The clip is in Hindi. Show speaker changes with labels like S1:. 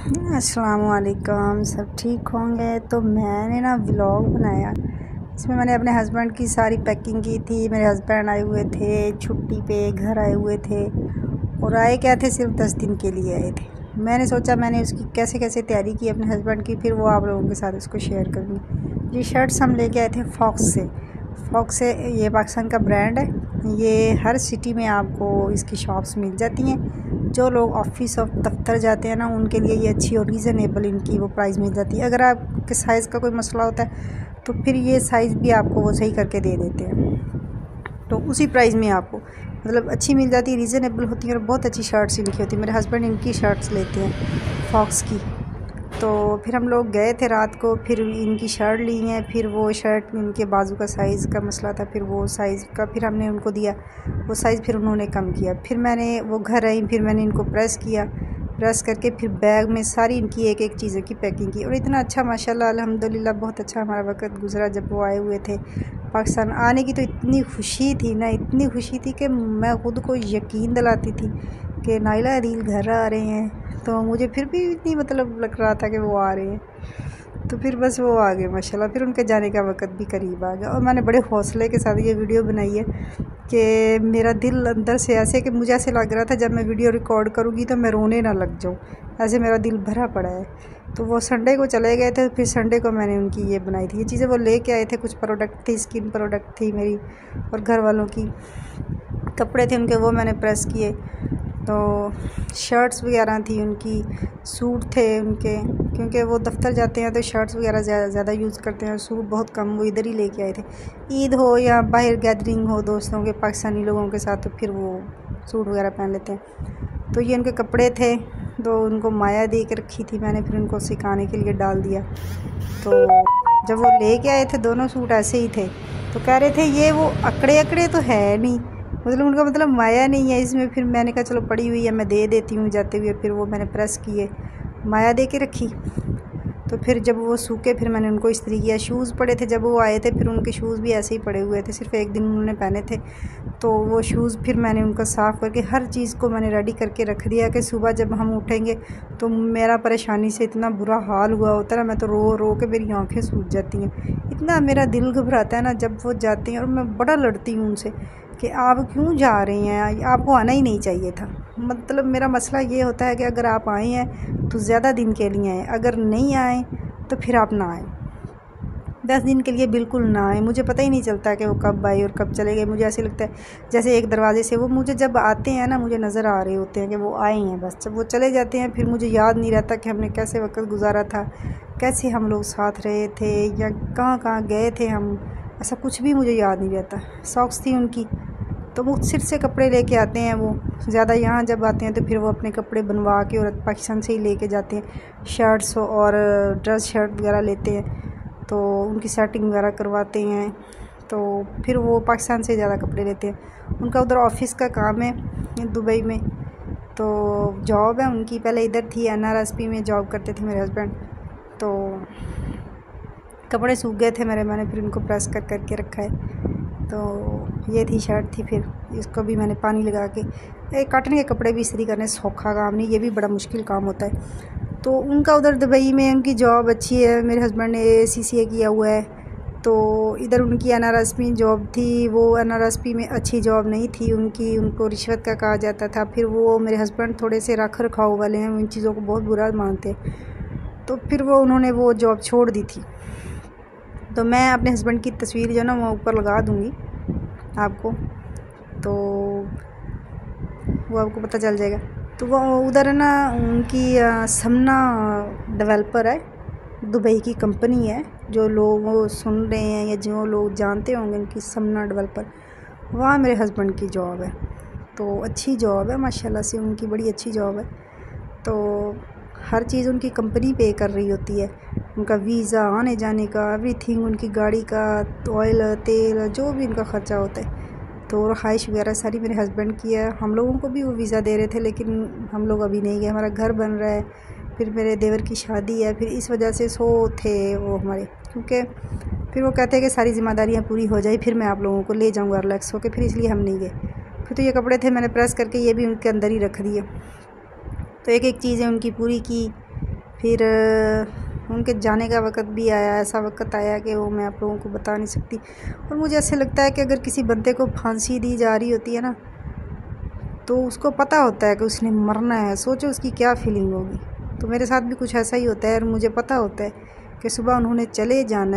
S1: अस्सलामुअलैकुम, सब ठीक होंगे। तो मैंने ना व्लॉग बनाया, इसमें मैंने अपने हस्बैंड की सारी पैकिंग की थी। मेरे हस्बैंड आए हुए थे छुट्टी पे, घर आए हुए थे और आए क्या थे, सिर्फ 10 दिन के लिए आए थे। मैंने सोचा मैंने उसकी कैसे कैसे तैयारी की अपने हस्बैंड की, फिर वो आप लोगों के साथ उसको शेयर करूँगी। ये शर्ट्स हम लेके आए थे फॉक्स से। ये पाकिस्तान का ब्रांड है। ये हर सिटी में आपको इसकी शॉप्स मिल जाती हैं। जो लोग ऑफिस और दफ्तर जाते हैं ना, उनके लिए ये अच्छी और रीज़नेबल इनकी वो प्राइस मिल जाती है। अगर आपके साइज़ का कोई मसला होता है तो फिर ये साइज़ भी आपको वो सही करके दे देते हैं। तो उसी प्राइस में आपको मतलब अच्छी मिल जाती है, रीज़नेबल होती है और बहुत अच्छी शर्ट्स इनकी होती है। मेरे हस्बैंड इनकी शर्ट्स लेते हैं फॉक्स की। तो फिर हम लोग गए थे रात को, फिर इनकी शर्ट ली हैं। फिर वो शर्ट इनके बाजू का साइज़ का मसला था, फिर वो साइज़ का फिर हमने उनको दिया, वो साइज़ फिर उन्होंने कम किया। फिर मैंने वो घर आई, फिर मैंने इनको प्रेस करके फिर बैग में सारी इनकी एक एक चीज़ों की पैकिंग की। और इतना अच्छा माशाल्लाह अल्हम्दुलिल्लाह बहुत अच्छा हमारा वक्त गुजरा जब वो आए हुए थे पाकिस्तान। आने की तो इतनी खुशी थी ना, इतनी खुशी थी कि मैं ख़ुद को यकीन दिलाती थी कि नाइला अदील घर आ रहे हैं। तो मुझे फिर भी इतनी मतलब लग रहा था कि वो आ रहे हैं। तो फिर बस वो आ गए माशाल्लाह। फिर उनके जाने का वक्त भी करीब आ गया और मैंने बड़े हौसले के साथ ये वीडियो बनाई है कि मेरा दिल अंदर से ऐसे कि मुझे ऐसे लग रहा था जब मैं वीडियो रिकॉर्ड करूँगी तो मैं रोने ना लग जाऊँ, ऐसे मेरा दिल भरा पड़ा है। तो वो संडे को चले गए थे, फिर संडे को मैंने उनकी ये बनाई थी। ये चीज़ें वो लेके आए थे, कुछ प्रोडक्ट थी, स्किन प्रोडक्ट थी मेरी और घर वालों की, कपड़े थे उनके, वो मैंने प्रेस किए। तो शर्ट्स वगैरह थी उनकी, सूट थे उनके, क्योंकि वो दफ्तर जाते हैं तो शर्ट्स वगैरह ज़्यादा यूज़ करते हैं, सूट बहुत कम। वो इधर ही लेके आए थे। ईद हो या बाहर गैदरिंग हो दोस्तों के, पाकिस्तानी लोगों के साथ, तो फिर वो सूट वगैरह पहन लेते हैं। तो ये उनके कपड़े थे, तो उनको माया दे के रखी थी मैंने, फिर उनको सिखाने के लिए डाल दिया। तो जब वो लेके आए थे दोनों सूट ऐसे ही थे, तो कह रहे थे ये वो अकड़े तो है नहीं, मतलब उनका मतलब माया नहीं है इसमें। फिर मैंने कहा चलो पड़ी हुई है मैं दे देती हूँ जाते हुए। फिर वो मैंने प्रेस किए, माया दे के रखी। तो फिर जब वो सूखे फिर मैंने उनको इस्त्री किया। शूज़ पड़े थे जब वो आए थे, फिर उनके शूज़ भी ऐसे ही पड़े हुए थे, सिर्फ एक दिन उन्होंने पहने थे। तो वो शूज़ फिर मैंने उनका साफ़ करके हर चीज़ को मैंने रेडी करके रख दिया कि सुबह जब हम उठेंगे तो मेरा परेशानी से इतना बुरा हाल हुआ होता है ना, मैं तो रो रो के मेरी आँखें सूज जाती हैं। इतना मेरा दिल घबराता है ना जब वो जाते हैं, और मैं बड़ा लड़ती हूँ उनसे कि आप क्यों जा रही हैं, आपको आना ही नहीं चाहिए था। मतलब मेरा मसला ये होता है कि अगर आप आए हैं तो ज़्यादा दिन के लिए आएँ, अगर नहीं आए तो फिर आप ना आएँ। 10 दिन के लिए बिल्कुल ना आए। मुझे पता ही नहीं चलता कि वो कब आए और कब चले गए। मुझे ऐसे लगता है जैसे एक दरवाजे से वो मुझे जब आते हैं ना, मुझे नज़र आ रहे होते हैं कि वो आए हैं, बस जब वो चले जाते हैं फिर मुझे याद नहीं रहता कि हमने कैसे वक्त गुजारा था, कैसे हम लोग साथ रहे थे या कहाँ कहाँ गए थे हम, ऐसा कुछ भी मुझे याद नहीं रहता। सॉक्स थी उनकी, तो वो सिर से कपड़े लेके आते हैं वो ज़्यादा। यहाँ जब आते हैं तो फिर वो अपने कपड़े बनवा के और पाकिस्तान से ही लेके जाते हैं। शर्ट्स और ड्रेस शर्ट वगैरह लेते हैं, तो उनकी सेटिंग वगैरह करवाते हैं। तो फिर वो पाकिस्तान से ज़्यादा कपड़े लेते हैं। उनका उधर ऑफिस का काम है दुबई में, तो जॉब है उनकी। पहले इधर थी, NRSP में जॉब करते थे मेरे हस्बैंड। तो कपड़े सूख गए थे मेरे, मैंने फिर उनको प्रेस करके रखा है। तो ये थी शर्ट थी, फिर इसको भी मैंने पानी लगा के, कॉटन के कपड़े भी इस्त्री करने सौखा काम नहीं, ये भी बड़ा मुश्किल काम होता है। तो उनका उधर दुबई में उनकी जॉब अच्छी है। मेरे हस्बैंड ने ACCA किया हुआ है, तो इधर उनकी NRSP जॉब थी। वो NRSP में अच्छी जॉब नहीं थी उनकी, उनको रिश्वत का कहा जाता था। फिर वो मेरे हस्बैंड थोड़े से रख रखाव वाले हैं, उन चीज़ों को बहुत बुरा मानते, तो फिर वो उन्होंने वो जॉब छोड़ दी थी। तो मैं अपने हस्बैंड की तस्वीर जो है ना वो ऊपर लगा दूँगी आपको, तो वो आपको पता चल जाएगा। तो वो उधर ना उनकी समना डेवलपर है, दुबई की कंपनी है। जो लोग वो सुन रहे हैं या जो लोग जानते होंगे उनकी समना डेवलपर, वहाँ मेरे हस्बैंड की जॉब है। तो अच्छी जॉब है माशाल्लाह से, उनकी बड़ी अच्छी जॉब है। तो हर चीज़ उनकी कंपनी पे कर रही होती है, उनका वीज़ा, आने जाने का, एवरीथिंग, उनकी गाड़ी का ऑयल तेल जो भी उनका ख़र्चा होता है। तो रहाइश वगैरह सारी मेरे हस्बैंड की है। हम लोगों को भी वो वीज़ा दे रहे थे लेकिन हम लोग अभी नहीं गए, हमारा घर बन रहा है, फिर मेरे देवर की शादी है, फिर इस वजह से सो थे वो हमारे, क्योंकि फिर वो कहते हैं कि सारी ज़िम्मेदारियाँ पूरी हो जाए फिर मैं आप लोगों को ले जाऊँगा रिलैक्स होकर, फिर इसलिए हम नहीं गए। फिर तो ये कपड़े थे मैंने प्रेस करके ये भी उनके अंदर ही रख दिए। तो एक एक चीज़ें उनकी पूरी की, फिर उनके जाने का वक़्त भी आया। ऐसा वक़्त आया कि वो मैं आप लोगों को बता नहीं सकती। और मुझे ऐसे लगता है कि अगर किसी बंदे को फांसी दी जा रही होती है ना, तो उसको पता होता है कि उसने मरना है। सोचो उसकी क्या फीलिंग होगी। तो मेरे साथ भी कुछ ऐसा ही होता है और मुझे पता होता है कि सुबह उन्होंने चले जाना है।